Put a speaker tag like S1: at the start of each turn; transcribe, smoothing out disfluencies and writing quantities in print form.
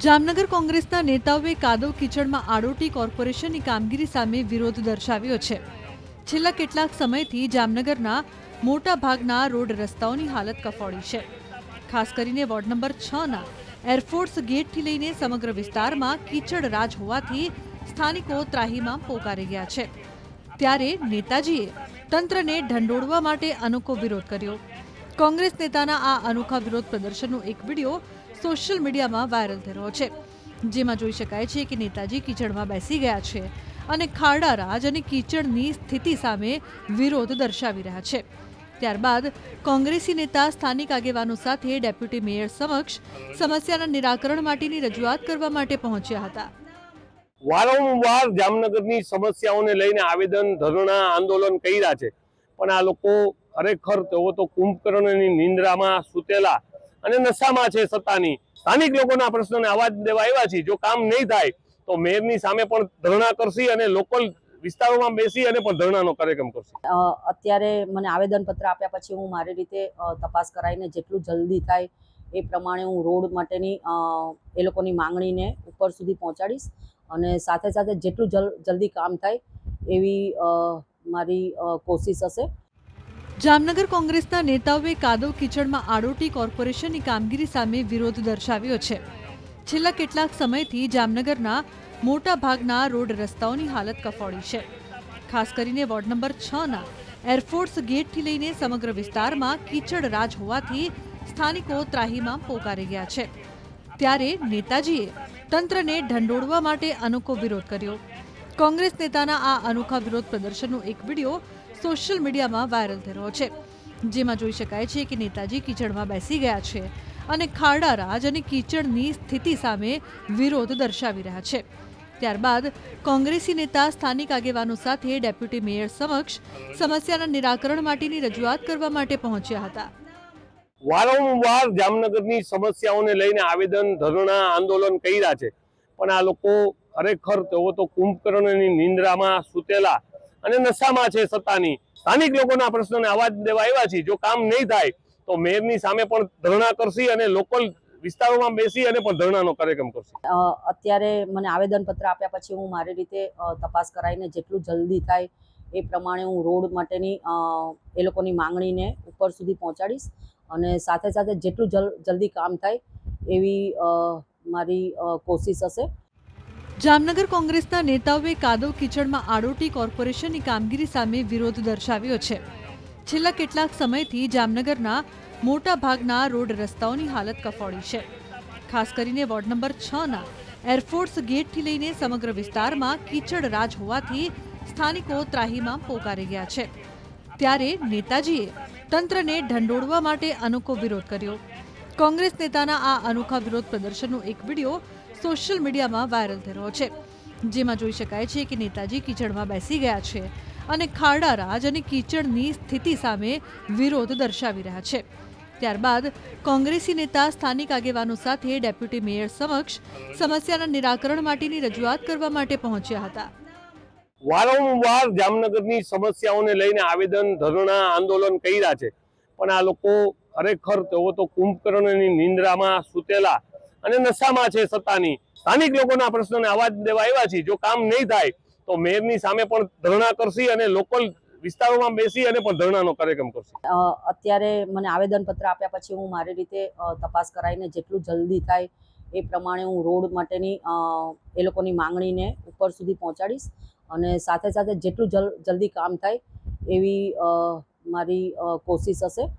S1: જામનગર કોંગ્રેસના નેતાઓએ કાદવ કીચડમાં આડોટી કોર્પોરેશનની કામગીરી સામે વિરોધ દર્શાવ્યો છે. છેલ્લા કેટલાક સમયથી જામનગરના મોટા ભાગના રોડ રસ્તાઓની હાલત કફોડી છે. ખાસ કરીને વોર્ડ નંબર 6ના એરફોર્સ ગેટથી લઈને સમગ્ર વિસ્તારમાં કીચડ રાજ હોવાથી સ્થાનિકો ત્રાહિમામ પોકારી ગયા છે. ત્યારે નેતાજીએ તંત્રને ઢંઢોળવા માટે અનોખો વિરોધ કર્યો. કોંગ્રેસ નેતાના આ અનોખા વિરોધ પ્રદર્શનનો એક વિડીયો સોશિયલ મીડિયામાં વાયરલ થઈ રહ્યો છે, જેમાં જોઈ શકાય છે કે નેતાજી કીચડમાં બેસી ગયા છે અને ખાડા રાજ અને કીચડની સ્થિતિ સામે વિરોધ દર્શાવી રહ્યા છે. ત્યારબાદ કોંગ્રેસી નેતા સ્થાનિક આગેવાનો સાથે ડેપ્યુટી મેયર સમક્ષ સમસ્યાના નિરાકરણ માટેની રજૂઆત કરવા માટે પહોંચ્યા હતા.
S2: વારંવાર જામનગરની સમસ્યાઓને લઈને આવેદન, ધરણા, આંદોલન કર્યા છે, પણ આ લોકો ખરેખર તેઓ તો કુંભકર્ણની નિંદ્રામાં સૂતેલા અને નશામાં છે સત્તાની. સ્થાનિક લોકોના પ્રશ્નોને અવાજ દેવા આવ્યા છે. જો કામ નહીં થાય તો મેયરની સામે પણ ધરણા કરશી અને લોકલ વિસ્તારોમાં બેસી અને પણ ધરણાનો કાર્યક્રમ કરશે.
S3: અત્યારે મને આવેદનપત્ર આપ્યા પછી હું મારી રીતે તપાસ કરાવીને જેટલું જલ્દી થાય એ પ્રમાણે હું રોડ માટેની એ લોકોની માંગણીને ઉપર સુધી પહોંચાડીશ અને સાથે સાથે જેટલું જલ્દી કામ થાય એવી મારી કોશિશ હશે.
S1: જામનગર કોંગ્રેસના નેતાઓએ કાદવ કીચડમાં આડોટી કોર્પોરેશનની કામગીરી સામે વિરોધ દર્શાવ્યો છે. છેલ્લા કેટલાક સમયથી જામનગરના મોટા ભાગના રોડ રસ્તાઓની હાલત કફોડી છે. ખાસ કરીને વોર્ડ નંબર 6ના એરફોર્સ ગેટથી લઈને સમગ્ર વિસ્તારમાં કીચડ રાજ હોવાથી સ્થાનિકો ત્રાહિમામ પોકારી ગયા છે. ત્યારે નેતાજીએ તંત્રને ઢંઢોળવા માટે અનોખો વિરોધ કર્યો. કોંગ્રેસ નેતાના આ અનોખા વિરોધ પ્રદર્શનનો એક વિડીયો સોશિયલ મીડિયામાં વાયરલ થઈ રહ્યો છે, જેમાં જોઈ શકાય છે કે નેતાજી કીચડમાં બેસી ગયા છે અને ખાડા રાજ અને કીચડની સ્થિતિ સામે વિરોધ દર્શાવી રહ્યા છે. ત્યારબાદ કોંગ્રેસી નેતા સ્થાનિક આગેવાનો સાથે ડેપ્યુટી મેયર સમક્ષ સમસ્યાના નિરાકરણ માટેની રજૂઆત કરવા માટે પહોંચ્યા હતા.
S2: વારંવાર જામનગરની સમસ્યાઓને લઈને આવેદન, ધરણા, આંદોલન કર્યા છે, પણ આ લોકો ખરેખર તેઓ તો કુંભકર્ણની નિંદ્રામાં સૂતેલા અને નશામાં છે સત્તાની. સ્થાનિક લોકોના પ્રશ્નોને અવાજ દેવા આવ્યા છે. જો કામ નહીં થાય તો મેયરની સામે પણ ધરણા કરશી અને લોકલ વિસ્તારોમાં બેસી અને પણ ધરણાનો કાર્યક્રમ કરશે.
S3: અત્યારે મને આવેદનપત્ર આપ્યા પછી હું મારી રીતે તપાસ કરાવીને જેટલું જલ્દી થાય એ પ્રમાણે હું રોડ માટેની એ લોકોની માંગણીને ઉપર સુધી પહોંચાડીશ અને સાથે સાથે જેટલું જલ્દી કામ થાય એવી મારી કોશિશ હશે.
S1: જામનગર કોંગ્રેસના નેતાઓએ કાદવ કીચડમાં આડોટી કોર્પોરેશનની કામગીરી સામે વિરોધ દર્શાવ્યો છે. છેલ્લા કેટલાક સમયથી જામનગરના મોટા ભાગના રોડ રસ્તાઓની હાલત કફોડી છે. ખાસ કરીને વોર્ડ નંબર 6ના એરફોર્સ ગેટથી લઈને સમગ્ર વિસ્તારમાં કીચડ રાજ હોવાથી સ્થાનિકો ત્રાહિમામ પોકારી ગયા છે. ત્યારે નેતાજીએ તંત્રને ઢંઢોળવા માટે અનોખો વિરોધ કર્યો. કોંગ્રેસ નેતાના આ અનોખા વિરોધ પ્રદર્શનનો એક વિડીયો સોશિયલ મીડિયામાં વાયરલ થઈ રહ્યો છે, જેમાં જોઈ શકાય છે કે નેતાજી કીચડમાં બેસી ગયા છે અને ખાડા રાજ અને કીચડની સ્થિતિ સામે વિરોધ દર્શાવી રહ્યા છે. ત્યારબાદ કોંગ્રેસી નેતા સ્થાનિક આગેવાનો સાથે ડેપ્યુટી મેયર સમક્ષ સમસ્યાના નિરાકરણ માટેની રજૂઆત કરવા માટે પહોંચ્યા હતા.
S2: વારંવાર જામનગરની સમસ્યાઓને લઈને આવેદન, ધરણા, આંદોલન કર્યા છે, પણ આ લોકો ખરેખર તેઓ તો કુંભકર્ણની નિંદ્રામાં સૂતેલા અને નશામાં છે સત્તાની. સ્થાનિક લોકોના પ્રશ્નોને અવાજ દેવા આવ્યા છે. જો કામ નહીં થાય તો મેયરની સામે પણ ધરણા કરશી અને લોકલ વિસ્તારોમાં બેસી અને પણ ધરણાનો કાર્યક્રમ કરશે.
S3: અત્યારે મને આવેદનપત્ર આપ્યા પછી હું મારી રીતે તપાસ કરાવીને જેટલું જલ્દી થાય એ પ્રમાણે હું રોડ માટેની એ લોકોની માંગણીને ઉપર સુધી પહોંચાડીશ અને સાથે સાથે જેટલું જલ્દી કામ થાય એવી મારી કોશિશ હશે.